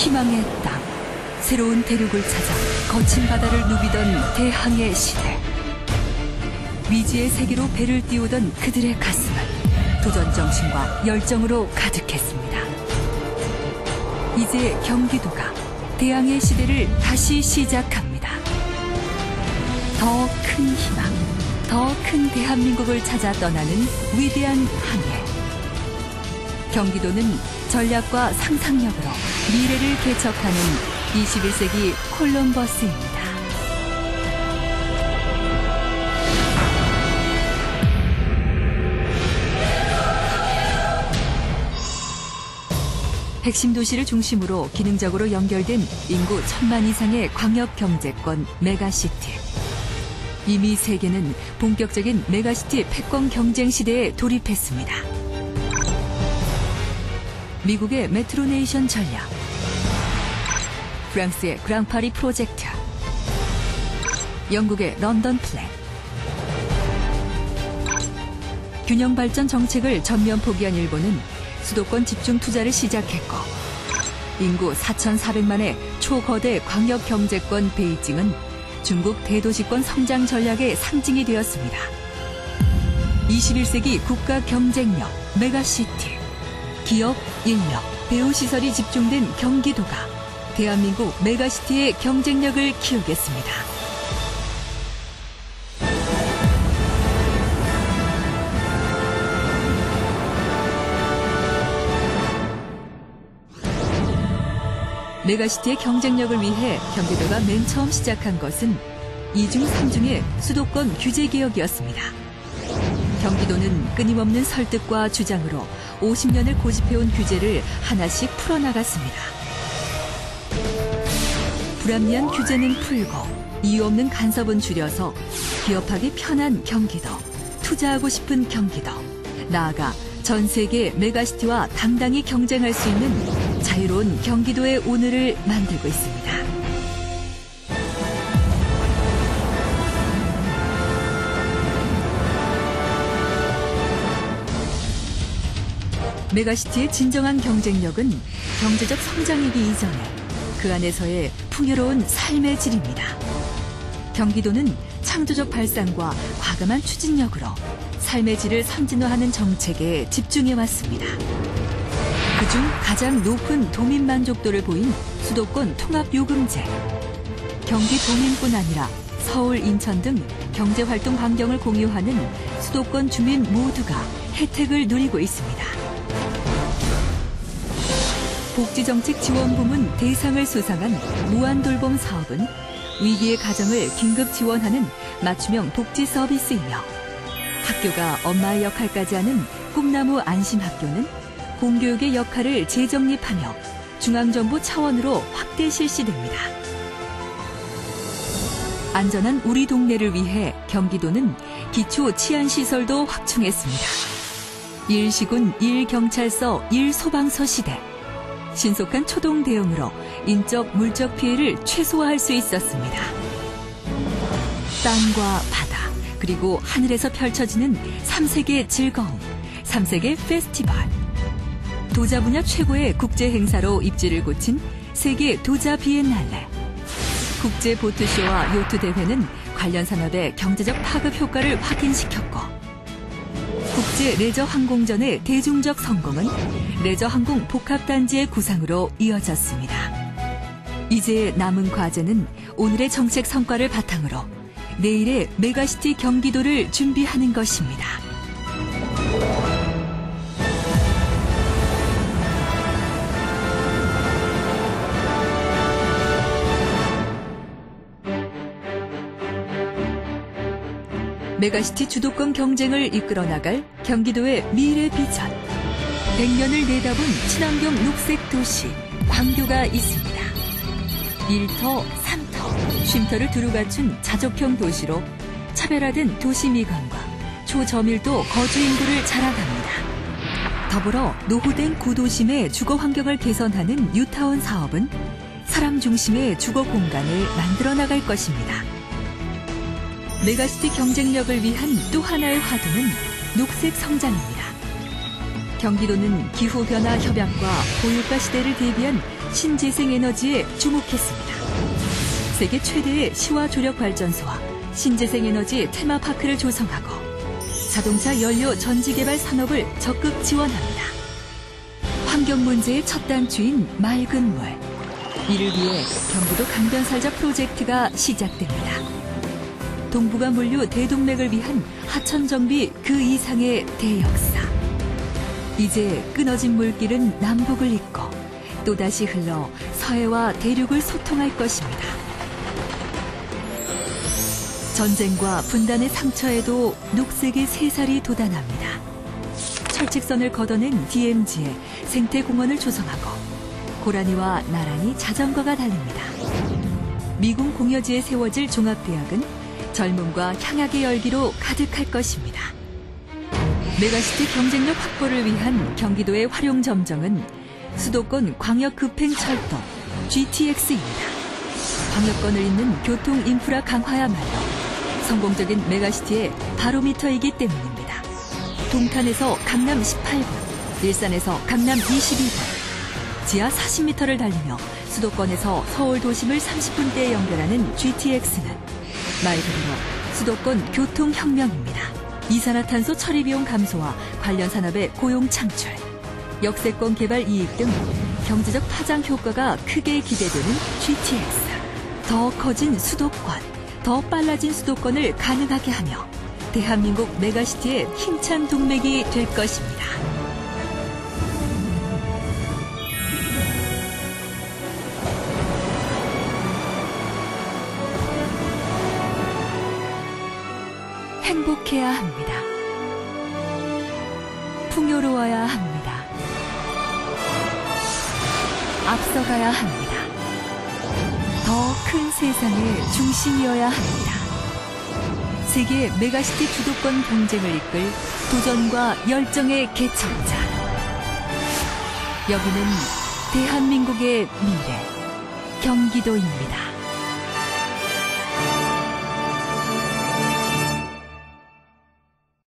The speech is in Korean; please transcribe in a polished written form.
희망의 땅, 새로운 대륙을 찾아 거친 바다를 누비던 대항해 시대. 미지의 세계로 배를 띄우던 그들의 가슴은 도전 정신과 열정으로 가득했습니다. 이제 경기도가 대항해 시대를 다시 시작합니다. 더 큰 희망, 더 큰 대한민국을 찾아 떠나는 위대한 항해. 경기도는 전략과 상상력으로 미래를 개척하는 21세기 콜럼버스입니다. 핵심 도시를 중심으로 기능적으로 연결된 인구 1000만 이상의 광역 경제권 메가시티. 이미 세계는 본격적인 메가시티 패권 경쟁 시대에 돌입했습니다. 미국의 메트로네이션 전략, 프랑스의 그랑파리 프로젝트, 영국의 런던 플랜. 균형 발전 정책을 전면 포기한 일본은 수도권 집중 투자를 시작했고, 인구 4,400만의 초거대 광역 경제권 베이징은 중국 대도시권 성장 전략의 상징이 되었습니다. 21세기 국가 경쟁력 메가시티, 기업, 인력, 배후시설이 집중된 경기도가 대한민국 메가시티의 경쟁력을 키우겠습니다. 메가시티의 경쟁력을 위해 경기도가 맨 처음 시작한 것은 2중 3중의 수도권 규제 개혁이었습니다. 경기도는 끊임없는 설득과 주장으로 50년을 고집해온 규제를 하나씩 풀어나갔습니다. 불합리한 규제는 풀고 이유 없는 간섭은 줄여서 기업하기 편한 경기도, 투자하고 싶은 경기도, 나아가 전 세계 메가시티와 당당히 경쟁할 수 있는 자유로운 경기도의 오늘을 만들고 있습니다. 메가시티의 진정한 경쟁력은 경제적 성장이기 이전에 그 안에서의 풍요로운 삶의 질입니다. 경기도는 창조적 발상과 과감한 추진력으로 삶의 질을 선진화하는 정책에 집중해왔습니다. 그중 가장 높은 도민 만족도를 보인 수도권 통합요금제. 경기도민뿐 아니라 서울, 인천 등 경제활동 반경을 공유하는 수도권 주민 모두가 혜택을 누리고 있습니다. 복지정책 지원부문 대상을 수상한 무한돌봄 사업은 위기의 가정을 긴급 지원하는 맞춤형 복지 서비스이며, 학교가 엄마의 역할까지 하는 꿈나무 안심학교는 공교육의 역할을 재정립하며 중앙정부 차원으로 확대 실시됩니다. 안전한 우리 동네를 위해 경기도는 기초 치안시설도 확충했습니다. 1시군 1경찰서 1소방서 시대. 신속한 초동 대응으로 인적, 물적 피해를 최소화할 수 있었습니다. 땅과 바다, 그리고 하늘에서 펼쳐지는 3세계 즐거움, 3세계 페스티벌. 도자 분야 최고의 국제 행사로 입지를 굳힌 세계 도자 비엔날레. 국제 보트쇼와 요트 대회는 관련 산업의 경제적 파급 효과를 확인시켰고, 국제 레저 항공전의 대중적 성공은 레저 항공 복합단지의 구상으로 이어졌습니다. 이제 남은 과제는 오늘의 정책 성과를 바탕으로 내일의 메가시티 경기도를 준비하는 것입니다. 메가시티 주도권 경쟁을 이끌어 나갈 경기도의 미래 비전. 100년을 내다본 친환경 녹색 도시 광교가 있습니다. 1터, 3터, 쉼터를 두루 갖춘 자족형 도시로 차별화된 도시 미관과 초저밀도 거주 인구를 자랑합니다. 더불어 노후된 구도심의 주거 환경을 개선하는 뉴타운 사업은 사람 중심의 주거 공간을 만들어 나갈 것입니다. 메가시티 경쟁력을 위한 또 하나의 화두는 녹색 성장입니다. 경기도는 기후변화 협약과 고유가 시대를 대비한 신재생 에너지에 주목했습니다. 세계 최대의 시와 조력 발전소와 신재생 에너지 테마파크를 조성하고 자동차 연료 전지 개발 산업을 적극 지원합니다. 환경 문제의 첫 단추인 맑은 물. 이를 위해 경기도 강변살자 프로젝트가 시작됩니다. 동북아 물류 대동맥을 위한 하천 정비 그 이상의 대역사. 이제 끊어진 물길은 남북을 잇고 또다시 흘러 서해와 대륙을 소통할 것입니다. 전쟁과 분단의 상처에도 녹색의 새살이 돋아납니다. 철책선을 걷어낸 DMZ에 생태공원을 조성하고 고라니와 나란히 자전거가 달립니다. 미군 공여지에 세워질 종합대학은 젊음과 향약의 열기로 가득할 것입니다. 메가시티 경쟁력 확보를 위한 경기도의 활용점정은 수도권 광역급행철도 GTX입니다. 광역권을 잇는 교통 인프라 강화야말로 성공적인 메가시티의 바로미터이기 때문입니다. 동탄에서 강남 18분, 일산에서 강남 22분, 지하 40m를 달리며 수도권에서 서울 도심을 30분대에 연결하는 GTX는 말 그대로 수도권 교통혁명입니다. 이산화탄소 처리 비용 감소와 관련 산업의 고용 창출, 역세권 개발 이익 등 경제적 파장 효과가 크게 기대되는 GTX. 더 커진 수도권, 더 빨라진 수도권을 가능하게 하며 대한민국 메가시티의 힘찬 동맥이 될 것입니다. 행복해야 합니다. 풍요로워야 합니다. 앞서가야 합니다. 더 큰 세상의 중심이어야 합니다. 세계 메가시티 주도권 경쟁을 이끌 도전과 열정의 개척자. 여기는 대한민국의 미래, 경기도입니다.